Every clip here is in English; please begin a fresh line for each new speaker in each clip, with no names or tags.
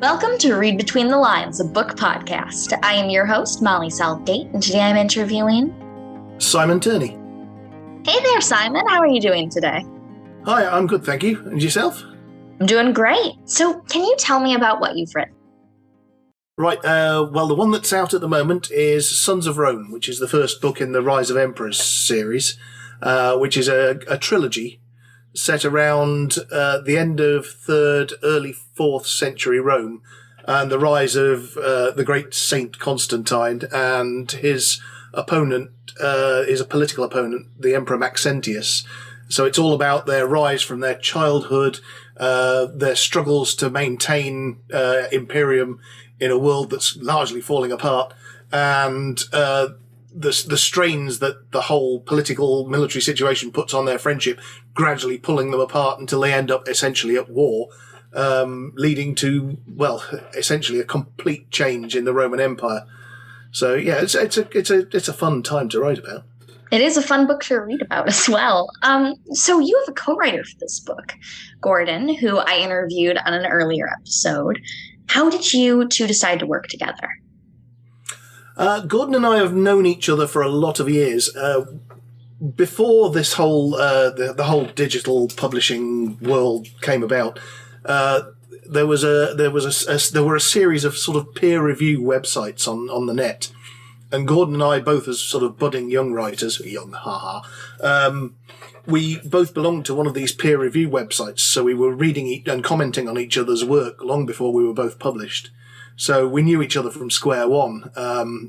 Welcome to Read Between the Lines, a book podcast. I am your host, Molly Southgate, and today I'm interviewing
Simon Turney.
Hey there, Simon. How are you doing today?
Hi, I'm good, thank you. And yourself?
I'm doing great. So, can you tell me about what you've written?
Right, well, the one that's out at the moment is Sons of Rome, which is the first book in the Rise of Emperors series, which is a trilogy set around the end of 3rd, early 4th century Rome, and the rise of the great Saint Constantine and his opponent, is a political opponent, the Emperor Maxentius. So it's all about their rise from their childhood, their struggles to maintain imperium in a world that's largely falling apart, and the strains that the whole political military situation puts on their friendship, gradually pulling them apart until they end up essentially at war, leading to, well, essentially a complete change in the Roman Empire. So yeah, it's a fun time to write about.
It is a fun book to read about as well. So you have a co-writer for this book, Gordon, who I interviewed on an earlier episode. How did you two decide to work together?
Gordon and I have known each other for a lot of years. Before this whole the whole digital publishing world came about, there were a series of sort of peer review websites on the net, and Gordon and I, both as sort of budding young writers, we both belonged to one of these peer review websites, so we were reading and commenting on each other's work long before we were both published. So we knew each other from square one.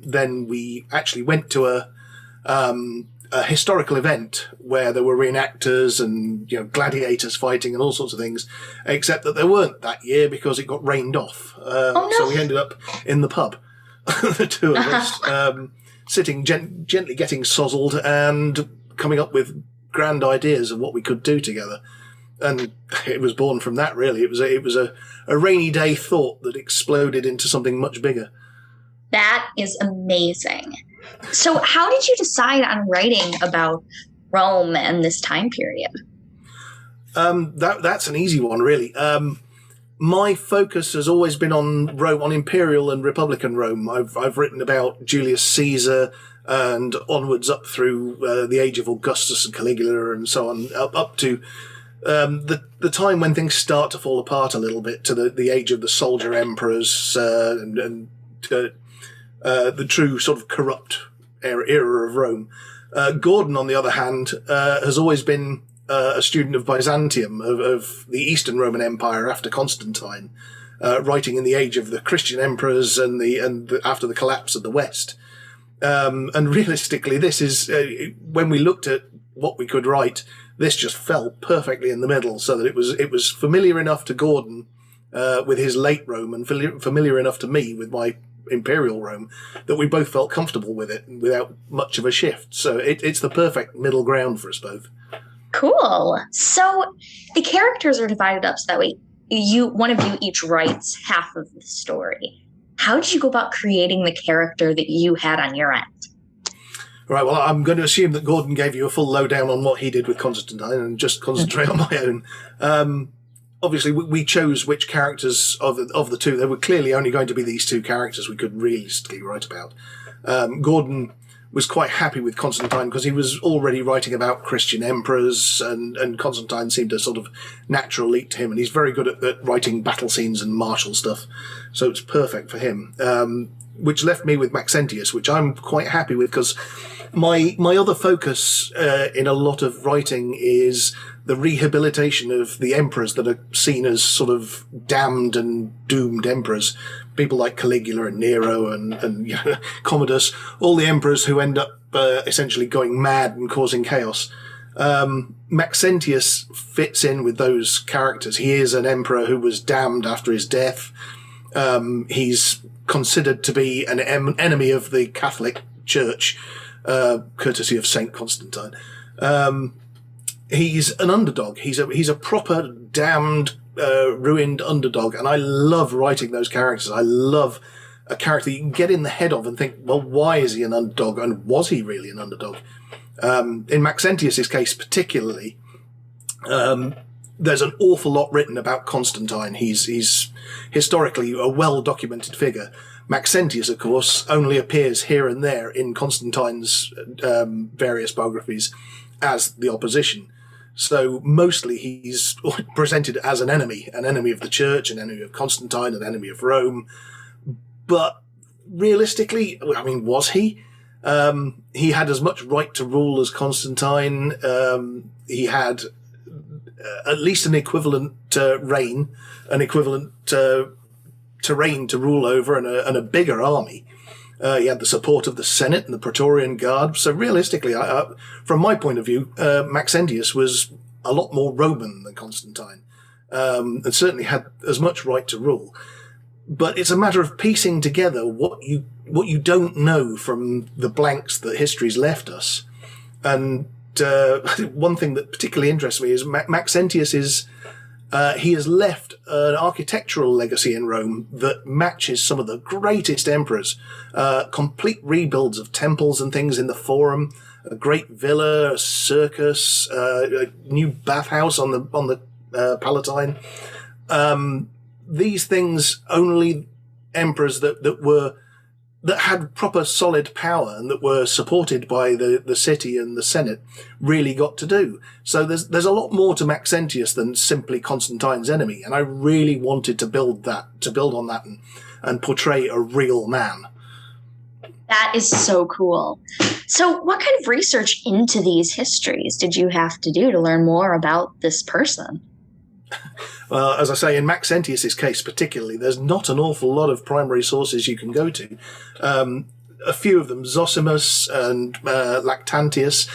Then we actually went to a historical event where there were reenactors and, you know, gladiators fighting and all sorts of things, except that there weren't that year because it got rained off. So we ended up in the pub, the two of us, sitting gently getting sozzled and coming up with grand ideas of what we could do together. And it was born from that, really. It was a rainy day thought that exploded into something much bigger.
That is amazing. So how did you decide on writing about Rome and this time period?
That's an easy one, really. My focus has always been on Rome, on imperial and republican Rome. I've written about Julius Caesar and onwards up through the age of Augustus and Caligula and so on, up to the time when things start to fall apart a little bit, to the age of the soldier emperors and the true sort of corrupt era of Rome. Gordon, on the other hand, has always been a student of Byzantium, of the Eastern Roman Empire after Constantine, writing in the age of the Christian emperors and after the collapse of the West. And realistically, this is when we looked at what we could write, this just fell perfectly in the middle, so that it was familiar enough to Gordon with his late Rome and familiar enough to me with my imperial Rome that we both felt comfortable with it without much of a shift. So it's the perfect middle ground for us both.
Cool. So the characters are divided up so that way one of you each writes half of the story. How did you go about creating the character that you had on your end?
Right, well, I'm going to assume that Gordon gave you a full lowdown on what he did with Constantine and just concentrate on my own. Obviously, we chose which characters of the two. There were clearly only going to be these two characters we could realistically write about. Gordon was quite happy with Constantine because he was already writing about Christian emperors, and Constantine seemed a sort of natural leap to him, and he's very good at writing battle scenes and martial stuff, so it's perfect for him. Which left me with Maxentius, which I'm quite happy with because my other focus in a lot of writing is the rehabilitation of the emperors that are seen as sort of damned and doomed emperors. People like Caligula and Nero and you know, Commodus, all the emperors who end up essentially going mad and causing chaos. Maxentius fits in with those characters. He is an emperor who was damned after his death. He's considered to be an enemy of the Catholic Church, courtesy of Saint Constantine. He's an underdog. He's a proper damned, ruined underdog, and I love writing those characters. I love a character you can get in the head of and think, well, why is he an underdog, and was he really an underdog? In Maxentius's case particularly, there's an awful lot written about Constantine. He's historically a well-documented figure. Maxentius, of course, only appears here and there in Constantine's various biographies as the opposition. So mostly he's presented as an enemy of the church, an enemy of Constantine, an enemy of Rome. But realistically, I mean, was he? He had as much right to rule as Constantine. He had at least an equivalent reign, an equivalent terrain to rule over, and a bigger army. He had the support of the Senate and the Praetorian Guard. So realistically, from my point of view, Maxentius was a lot more Roman than Constantine, and certainly had as much right to rule. But it's a matter of piecing together what you don't know from the blanks that history's left us. And one thing that particularly interests me is Maxentius is he has left an architectural legacy in Rome that matches some of the greatest emperors. Complete rebuilds of temples and things in the Forum, a great villa, a circus, a new bathhouse on the Palatine. These things only emperors that had proper solid power and that were supported by the city and the Senate really got to do. So there's a lot more to Maxentius than simply Constantine's enemy. And I really wanted to build on that and portray a real man.
That is so cool. So what kind of research into these histories did you have to do to learn more about this person?
As I say, in Maxentius's case particularly, there's not an awful lot of primary sources you can go to. A few of them, Zosimus and Lactantius,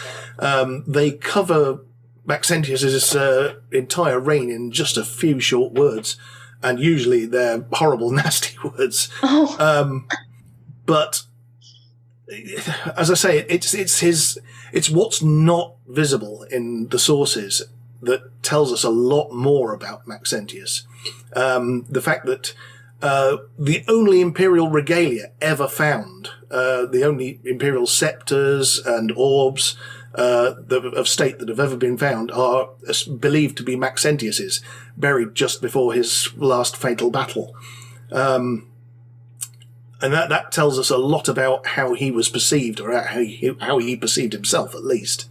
they cover Maxentius's entire reign in just a few short words, and usually they're horrible, nasty words.
Oh.
But as I say, it's what's not visible in the sources that tells us a lot more about Maxentius. The fact that the only imperial regalia ever found, the only imperial scepters and orbs of state that have ever been found are believed to be Maxentius's, buried just before his last fatal battle. And that tells us a lot about how he was perceived, or how he perceived himself, at least.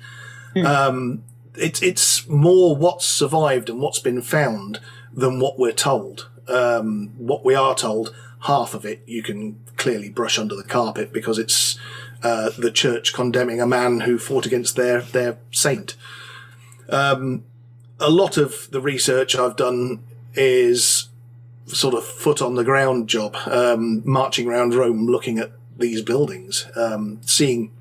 It's more what's survived and what's been found than what we're told. What we are told, half of it you can clearly brush under the carpet because it's the church condemning a man who fought against their saint. A lot of the research I've done is sort of foot on the ground job, marching around Rome looking at these buildings, seeing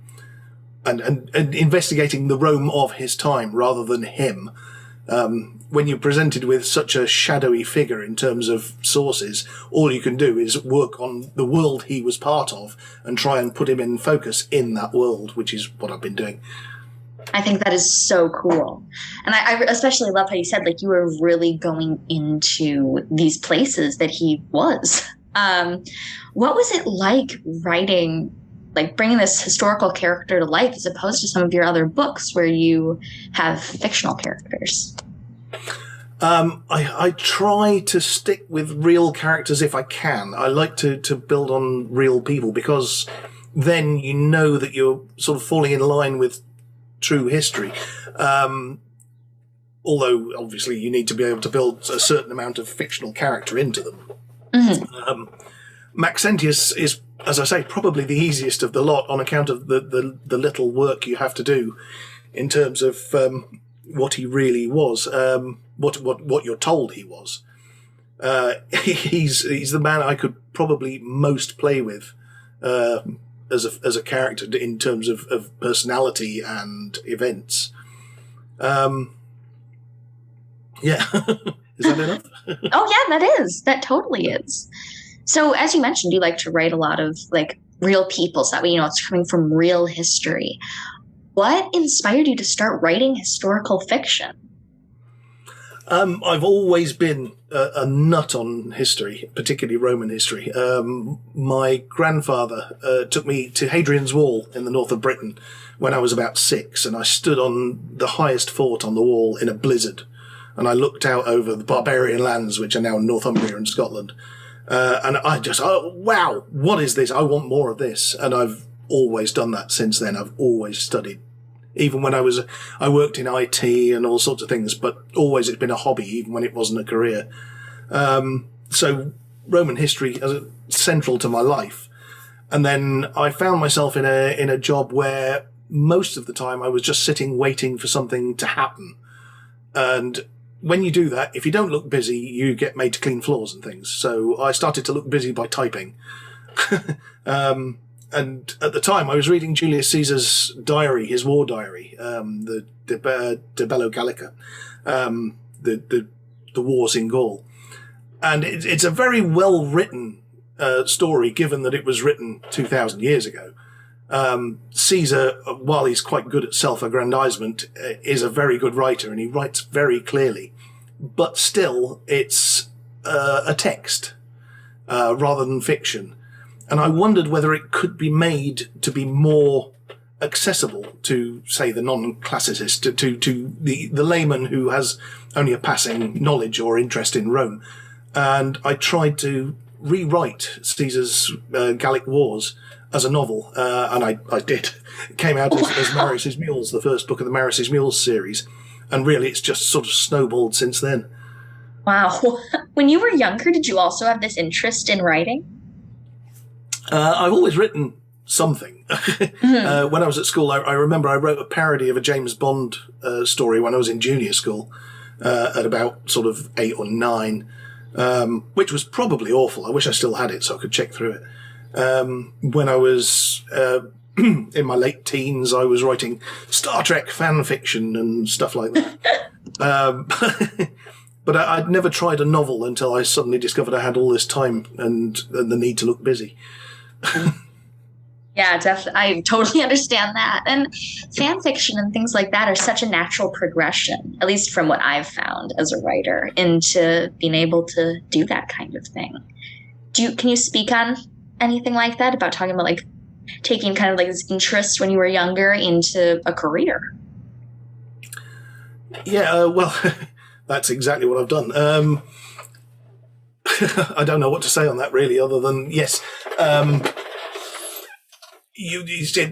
and investigating the Rome of his time rather than him. When you're presented with such a shadowy figure in terms of sources, all you can do is work on the world he was part of and try and put him in focus in that world, which is what I've been doing.
I think that is so cool. And I especially love how you said, like, you were really going into these places that he was. What was it like writing, like bringing this historical character to life as opposed to some of your other books where you have fictional characters?
I try to stick with real characters if I can. I like to build on real people because then you know that you're sort of falling in line with true history. Although obviously you need to be able to build a certain amount of fictional character into them. Mm-hmm. Maxentius is, as I say, probably the easiest of the lot on account of the little work you have to do in terms of what he really was, what you're told he was. He's the man I could probably most play with as a character in terms of personality and events. Yeah, is that enough?
Oh yeah, that totally is. So as you mentioned, you like to write a lot of like real people, so that way, it's coming from real history. What inspired you to start writing historical fiction?
I've always been a nut on history, particularly Roman history. My grandfather took me to Hadrian's Wall in the north of Britain when I was about 6, and I stood on the highest fort on the wall in a blizzard. and I looked out over the barbarian lands, which are now Northumbria and Scotland. And I just, oh, wow, what is this? I want more of this. And I've always done that since then. I've always studied. Even when I worked in IT and all sorts of things, but always it's been a hobby, even when it wasn't a career. So Roman history is central to my life. And then I found myself in a job where most of the time I was just sitting waiting for something to happen. And when you do that, if you don't look busy, you get made to clean floors and things. So I started to look busy by typing. And at the time, I was reading Julius Caesar's diary, his war diary, the De Bello Gallica, the wars in Gaul. And it's a very well-written story, given that it was written 2,000 years ago. Caesar, while he's quite good at self-aggrandizement, is a very good writer, and he writes very clearly. But still, it's a text rather than fiction. And I wondered whether it could be made to be more accessible to, say, the non-classicist, to the layman who has only a passing knowledge or interest in Rome. And I tried to rewrite Caesar's Gallic Wars as a novel, and I did. It came out as Marius's Mules, the first book of the Marius's Mules series. And really, it's just sort of snowballed since then.
Wow. When you were younger, did you also have this interest in writing?
I've always written something. Mm-hmm. When I was at school, I remember I wrote a parody of a James Bond story when I was in junior school at about sort of 8 or 9, which was probably awful. I wish I still had it so I could check through it. When I was in my late teens, I was writing Star Trek fan fiction and stuff like that. But I'd never tried a novel until I suddenly discovered I had all this time and the need to look busy.
Yeah, definitely. I totally understand that. And fan fiction and things like that are such a natural progression, at least from what I've found as a writer, into being able to do that kind of thing. Can you speak on anything like that, about talking about like taking kind of like this interest when you were younger into a career?
Yeah, well, that's exactly what I've done. I don't know what to say on that really, other than yes.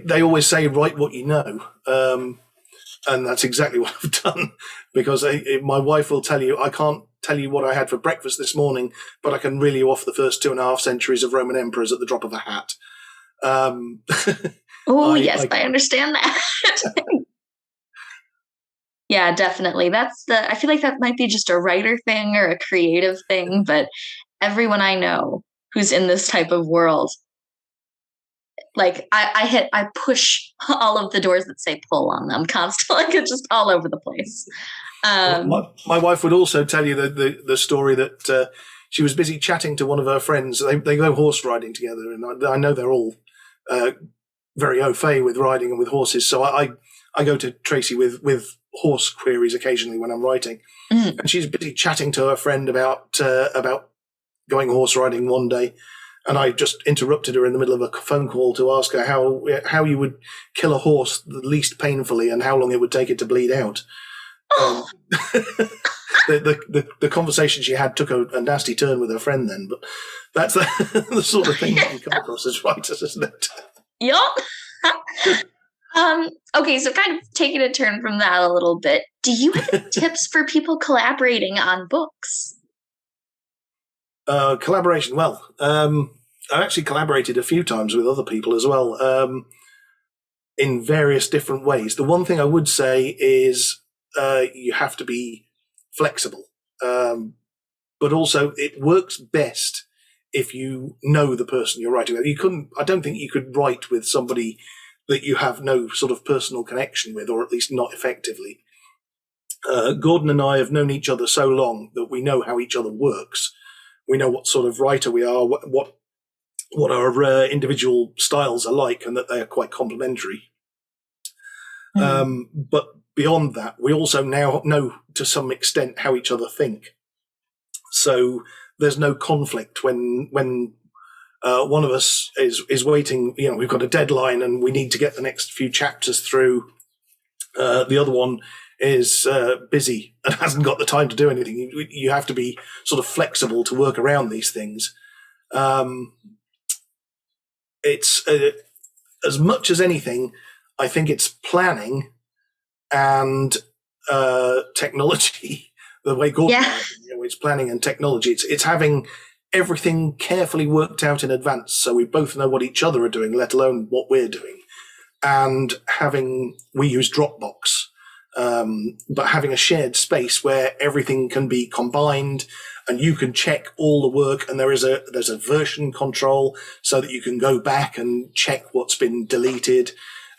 They always say write what you know, and that's exactly what I've done. Because my wife will tell you, I can't tell you what I had for breakfast this morning, but I can reel you off the first 2.5 centuries of Roman emperors at the drop of a hat.
I understand that. Yeah, definitely. I feel like that might be just a writer thing or a creative thing, but everyone I know who's in this type of world, like I push all of the doors that say pull on them constantly. Like it's just all over the place.
My wife would also tell you the story that she was busy chatting to one of her friends. They go horse riding together, and I know they're all very au fait with riding and with horses. So I go to Tracy with horse queries occasionally when I'm writing. Mm. And she's busy chatting to her friend about going horse riding one day. And I just interrupted her in the middle of a phone call to ask her how you would kill a horse the least painfully and how long it would take it to bleed out. The conversation she had took a nasty turn with her friend then, but that's the sort of thing that you come across as writers, isn't it?
Yep. Okay, so kind of taking a turn from that a little bit, do you have any tips for people collaborating on books?
Collaboration. Well, I've actually collaborated a few times with other people as well, in various different ways. The one thing I would say is you have to be flexible, but also it works best if you know the person you're writing with. I don't think you could write with somebody that you have no sort of personal connection with, or at least not effectively. Gordon and I have known each other so long that we know how each other works. We know what sort of writer we are, what our individual styles are like, and that they are quite complementary. But beyond that, we also now know to some extent how each other think. So there's no conflict when one of us is waiting. We've got a deadline and we need to get the next few chapters through, The other one is busy and hasn't got the time to do anything. You have to be sort of flexible to work around these things. It's as much as anything, I think it's planning and technology. The way Gordon, it's planning and technology. It's having everything carefully worked out in advance, so we both know what each other are doing, let alone what we're doing. And we use Dropbox, but having a shared space where everything can be combined and you can check all the work, and there's a version control so that you can go back and check what's been deleted.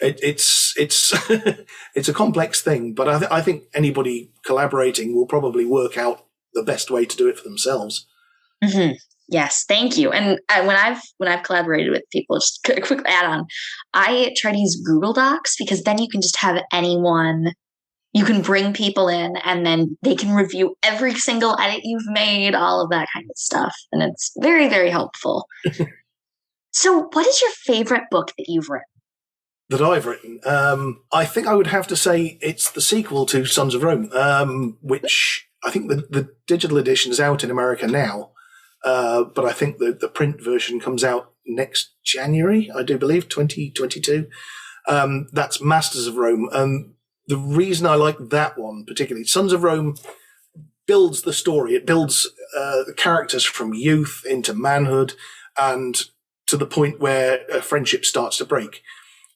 It's it's a complex thing, but I think anybody collaborating will probably work out the best way to do it for themselves.
Mm-hmm. Yes, thank you. And when I've collaborated with people, just a quick add-on, I try to use Google Docs, because then you can just have anyone. You can bring people in, and then they can review every single edit you've made, all of that kind of stuff, and it's very, very helpful. So, what is your favorite book that you've written?
That I've written, I think I would have to say it's the sequel to Sons of Rome, which I think the digital edition is out in America now, but I think the print version comes out next January, I do believe, 2022. That's Masters of Rome. And the reason I like that one particularly, Sons of Rome builds the story. It builds the characters from youth into manhood and to the point where a friendship starts to break.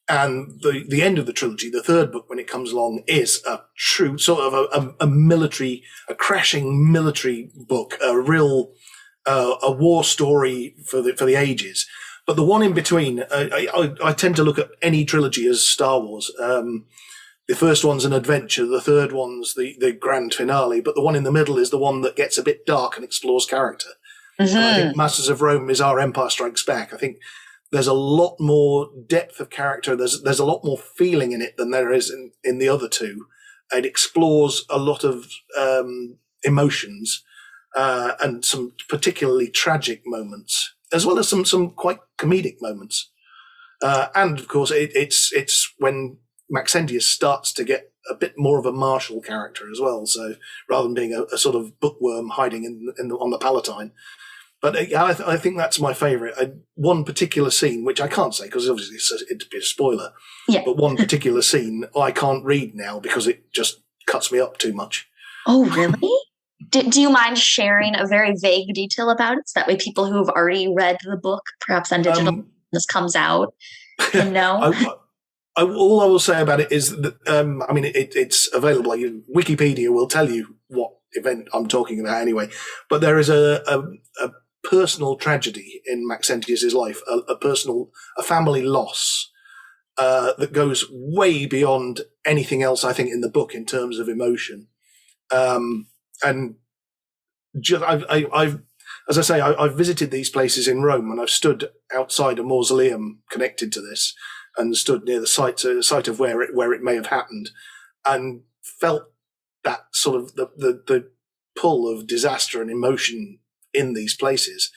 And the end of the trilogy, the third book, when it comes along, is a true sort of a crashing military book, a real a war story for the ages. But the one in between, I tend to look at any trilogy as Star Wars. The first one's an adventure, the third one's the grand finale, but the one in the middle is the one that gets a bit dark and explores character. Mm-hmm. And I think Masters of Rome is our Empire Strikes Back. I think there's a lot more depth of character. There's a lot more feeling in it than there is in the other two. It explores a lot of emotions and some particularly tragic moments, as well as some quite comedic moments. And of course, it's when Maxentius starts to get a bit more of a martial character as well. So rather than being a sort of bookworm hiding on the Palatine. But I think that's my favourite. One particular scene, which I can't say because obviously it'd be a spoiler, but one particular scene I can't read now because it just cuts me up too much.
Oh, really? Do you mind sharing a very vague detail about it, so that way people who have already read the book, perhaps on digital, when this comes out, can know?
All I will say about it is that, it's available. Wikipedia will tell you what event I'm talking about anyway. But there is a personal tragedy in Maxentius's life, a family loss that goes way beyond anything else, I think, in the book in terms of emotion. And as I say, I've visited these places in Rome, and I've stood outside a mausoleum connected to this, and stood near the site of where it may have happened, and felt that sort of the pull of disaster and emotion in these places.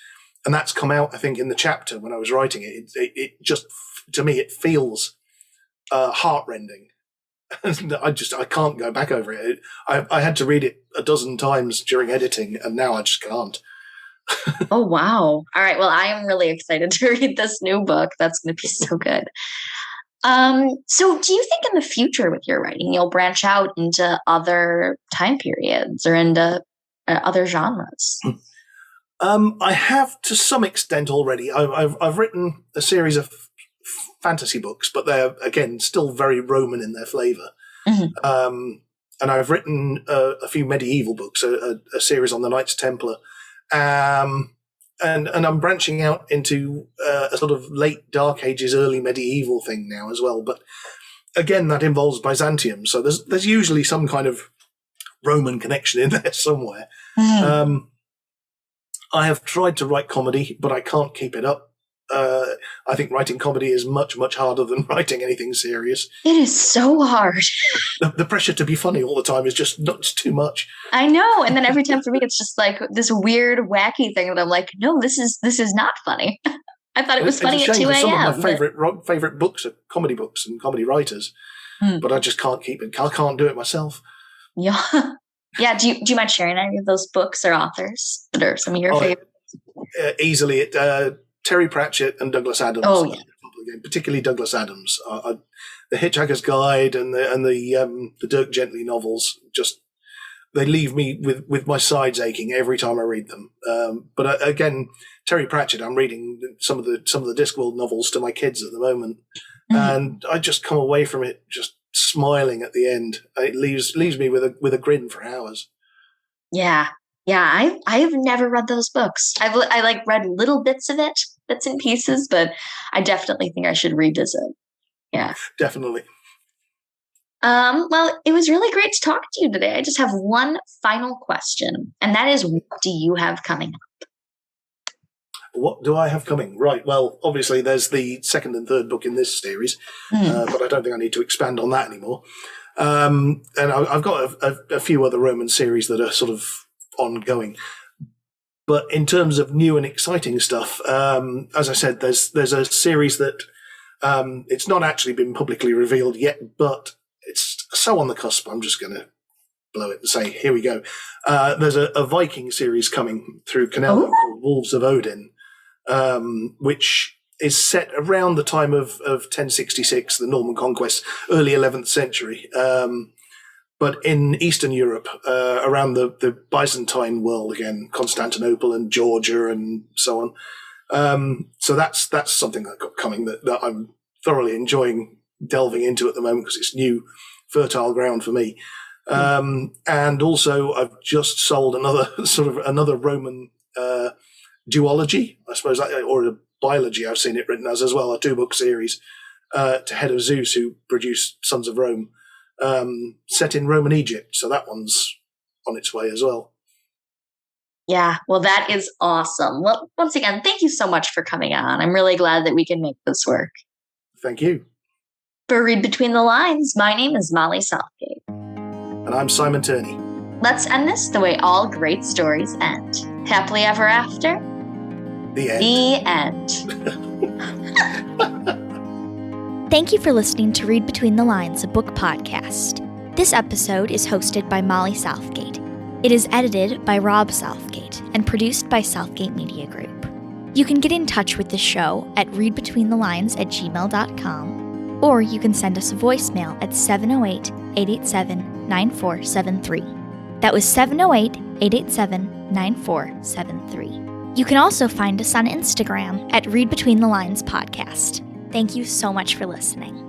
And that's come out, I think, in the chapter when I was writing it. It just, to me, it feels heartrending. I can't go back over it. I had to read it a dozen times during editing, and now I just can't.
Oh, wow. All right. Well, I am really excited to read this new book. That's going to be so good. So do you think in the future with your writing, you'll branch out into other time periods or into other genres?
I have to some extent already. I've written a series of fantasy books, but they're, again, still very Roman in their flavour. Mm-hmm. And I've written a few medieval books, a series on the Knights Templar. And I'm branching out into a sort of late Dark Ages, early medieval thing now as well. But again, that involves Byzantium. So there's usually some kind of Roman connection in there somewhere. Mm. I have tried to write comedy, but I can't keep it up. I think writing comedy is much, much harder than writing anything serious.
It is so hard.
The pressure to be funny all the time is just too much.
I know. And then every time for me, it's just like this weird, wacky thing that I'm like, no, this is not funny. I thought it was funny at 2 a.m.
Some of my favorite books are comedy books and comedy writers. but I just can't keep it. I can't do it myself.
Yeah. Yeah. Do you mind sharing any of those books or authors that are some of your favorites?
Easily, Terry Pratchett and Douglas Adams.
Oh, yeah.
Particularly Douglas Adams. The Hitchhiker's Guide and the Dirk Gently novels, just they leave me with my sides aching every time I read them. But again, Terry Pratchett, I'm reading some of the Discworld novels to my kids at the moment, and I just come away from it just smiling at the end. It leaves me with a grin for hours.
Yeah. I've never read those books. I like read little bits of it, bits and pieces, but I definitely think I should revisit. Yeah,
definitely.
Well, it was really great to talk to you today. I just have one final question, and that is, what do you have coming up?
What do I have coming? Right. Well, obviously there's the second and third book in this series, but I don't think I need to expand on that anymore. And I've got a few other Roman series that are sort of ongoing. But in terms of new and exciting stuff, as I said, there's a series that it's not actually been publicly revealed yet, but it's so on the cusp. I'm just going to blow it and say, here we go. There's a Viking series coming through Canal called Wolves of Odin, which is set around the time of 1066, the Norman conquest, early 11th century. But in Eastern Europe, around the Byzantine world again, Constantinople and Georgia and so on. So that's something that I've got coming that I'm thoroughly enjoying delving into at the moment because it's new, fertile ground for me. And also I've just sold another Roman duology, I suppose, or a biology I've seen it written as well, a 2-book series to Head of Zeus, who produced Sons of Rome. Set in Roman Egypt, so that one's on its way as well.
Yeah, well, that is awesome. Well, once again, thank you so much for coming on. I'm really glad that we can make this work.
Thank you.
For Read Between the Lines, my name is Molly Southgate.
And I'm Simon Turney.
Let's end this the way all great stories end. Happily ever after?
The end.
The end.
Thank you for listening to Read Between the Lines, a book podcast. This episode is hosted by Molly Southgate. It is edited by Rob Southgate and produced by Southgate Media Group. You can get in touch with the show at readbetweenthelines@gmail.com, or you can send us a voicemail at 708-887-9473. That was 708-887-9473. You can also find us on Instagram at Read Between the Lines Podcast. Thank you so much for listening.